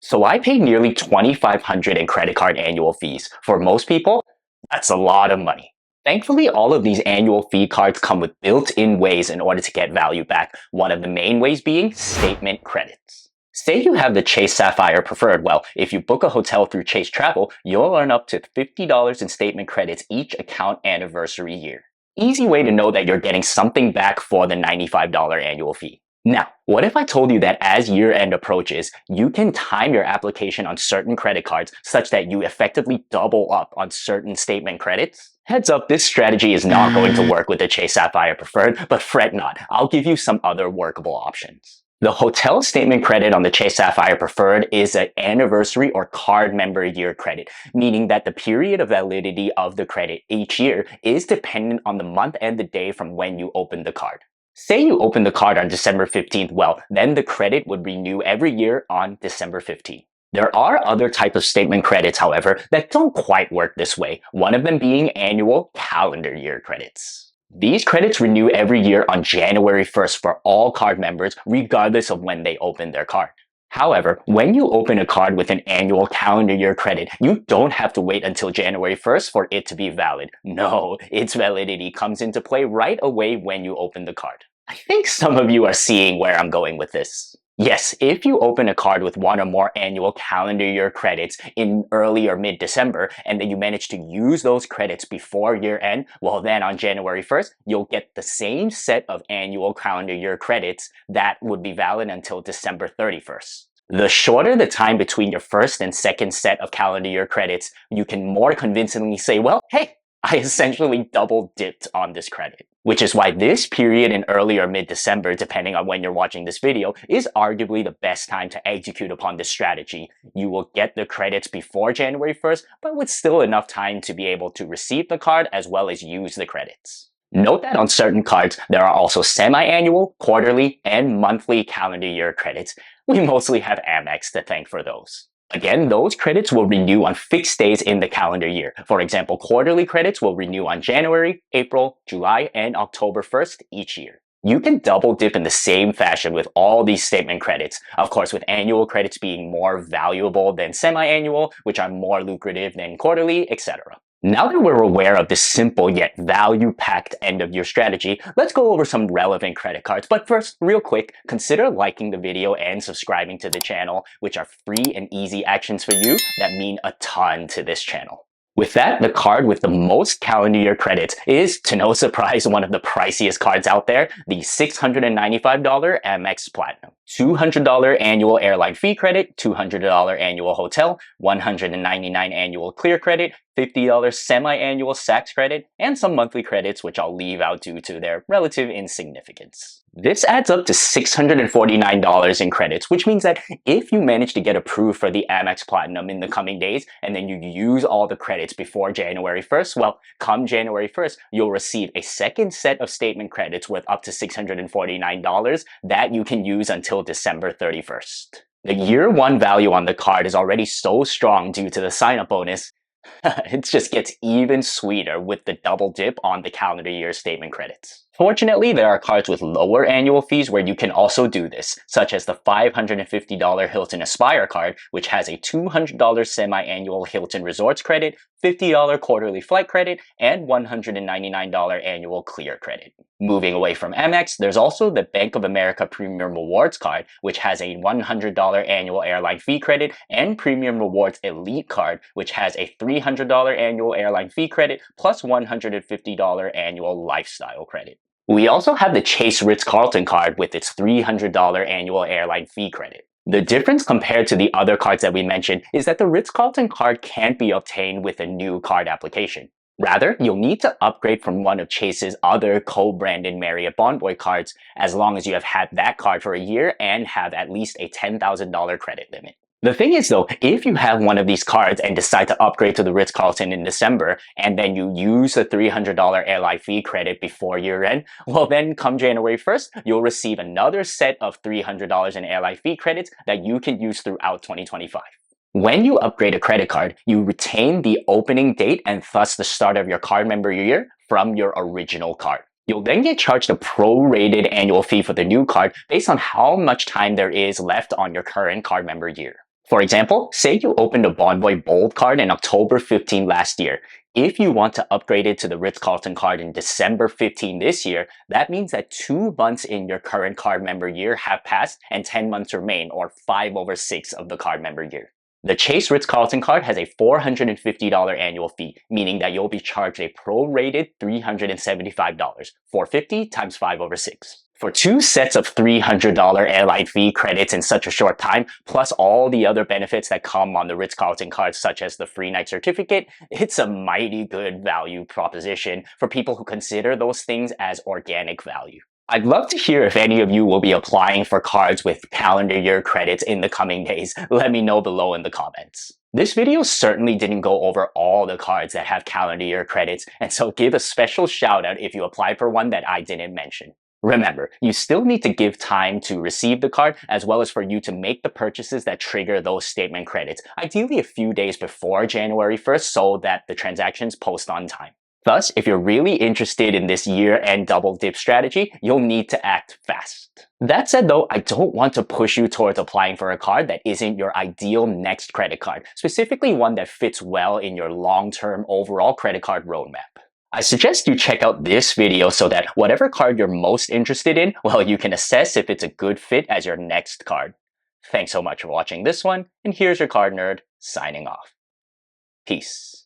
So I pay nearly $2,500 in credit card annual fees. For most people, that's a lot of money. Thankfully, all of these annual fee cards come with built-in ways in order to get value back, one of the main ways being statement credits. Say you have the Chase Sapphire Preferred. Well, if you book a hotel through Chase Travel, you'll earn up to $50 in statement credits each account anniversary year. Easy way to know that you're getting something back for the $95 annual fee. Now, what if I told you that as year-end approaches, you can time your application on certain credit cards such that you effectively double up on certain statement credits? Heads up, this strategy is not going to work with the Chase Sapphire Preferred, but fret not, I'll give you some other workable options. The hotel statement credit on the Chase Sapphire Preferred is an anniversary or card member year credit, meaning that the period of validity of the credit each year is dependent on the month and the day from when you open the card. Say you open the card on December 15th, well, then the credit would renew every year on December 15th. There are other types of statement credits, however, that don't quite work this way, one of them being annual calendar year credits. These credits renew every year on January 1st for all card members, regardless of when they open their card. However, when you open a card with an annual calendar year credit, you don't have to wait until January 1st for it to be valid. No, its validity comes into play right away when you open the card. I think some of you are seeing where I'm going with this. Yes, if you open a card with one or more annual calendar year credits in early or mid-December, and then you manage to use those credits before year end, well then on January 1st, you'll get the same set of annual calendar year credits that would be valid until December 31st. The shorter the time between your first and second set of calendar year credits, you can more convincingly say, well, hey, I essentially double dipped on this credit. Which is why this period in early or mid-December, depending on when you're watching this video, is arguably the best time to execute upon this strategy. You will get the credits before January 1st, but with still enough time to be able to receive the card as well as use the credits. Note that on certain cards, there are also semi-annual, quarterly, and monthly calendar year credits. We mostly have Amex to thank for those. Again, those credits will renew on fixed days in the calendar year. For example, quarterly credits will renew on January, April, July, and October 1st each year. You can double dip in the same fashion with all these statement credits. Of course, with annual credits being more valuable than semi-annual, which are more lucrative than quarterly, etc. Now that we're aware of this simple yet value-packed end-of-year strategy, let's go over some relevant credit cards. But first, real quick, consider liking the video and subscribing to the channel, which are free and easy actions for you that mean a ton to this channel. With that, the card with the most calendar year credits is, to no surprise, one of the priciest cards out there, the $695 Amex Platinum. $200 annual airline fee credit, $200 annual hotel, $199 annual clear credit, $50 semi-annual Saks credit, and some monthly credits which I'll leave out due to their relative insignificance. This adds up to $649 in credits, which means that if you manage to get approved for the Amex Platinum in the coming days, and then you use all the credits before January 1st, well, come January 1st, you'll receive a second set of statement credits worth up to $649 that you can use until December 31st. The year one value on the card is already so strong due to the sign-up bonus. It just gets even sweeter with the double dip on the calendar year statement credits. Fortunately, there are cards with lower annual fees where you can also do this, such as the $550 Hilton Aspire card, which has a $200 semi-annual Hilton Resorts credit, $50 quarterly flight credit, and $199 annual clear credit. Moving away from Amex, there's also the Bank of America Premium Rewards card, which has a $100 annual airline fee credit, and Premium Rewards Elite card, which has a $300 annual airline fee credit, plus $150 annual lifestyle credit. We also have the Chase Ritz-Carlton card with its $300 annual airline fee credit. The difference compared to the other cards that we mentioned is that the Ritz-Carlton card can't be obtained with a new card application. Rather, you'll need to upgrade from one of Chase's other co-branded Marriott Bonvoy cards as long as you have had that card for a year and have at least a $10,000 credit limit. The thing is though, if you have one of these cards and decide to upgrade to the Ritz-Carlton in December, and then you use the $300 airline fee credit before year end, well then come January 1st, you'll receive another set of $300 in airline fee credits that you can use throughout 2025. When you upgrade a credit card, you retain the opening date and thus the start of your card member year from your original card. You'll then get charged a prorated annual fee for the new card based on how much time there is left on your current card member year. For example, say you opened a Bonvoy Bold card in October 15 last year. If you want to upgrade it to the Ritz-Carlton card in December 15 this year, that means that 2 months in your current card member year have passed and 10 months remain, or 5/6 of the card member year. The Chase Ritz-Carlton card has a $450 annual fee, meaning that you'll be charged a prorated $375, $450 times 5/6. For 2 sets of $300 airline fee credits in such a short time, plus all the other benefits that come on the Ritz-Carlton card, such as the free night certificate, it's a mighty good value proposition for people who consider those things as organic value. I'd love to hear if any of you will be applying for cards with calendar year credits in the coming days. Let me know below in the comments. This video certainly didn't go over all the cards that have calendar year credits, and so give a special shout out if you applied for one that I didn't mention. Remember, you still need to give time to receive the card, as well as for you to make the purchases that trigger those statement credits, ideally a few days before January 1st so that the transactions post on time. Thus, if you're really interested in this year-end double dip strategy, you'll need to act fast. That said though, I don't want to push you towards applying for a card that isn't your ideal next credit card, specifically one that fits well in your long-term overall credit card roadmap. I suggest you check out this video so that whatever card you're most interested in, well, you can assess if it's a good fit as your next card. Thanks so much for watching this one, and here's your card nerd signing off. Peace.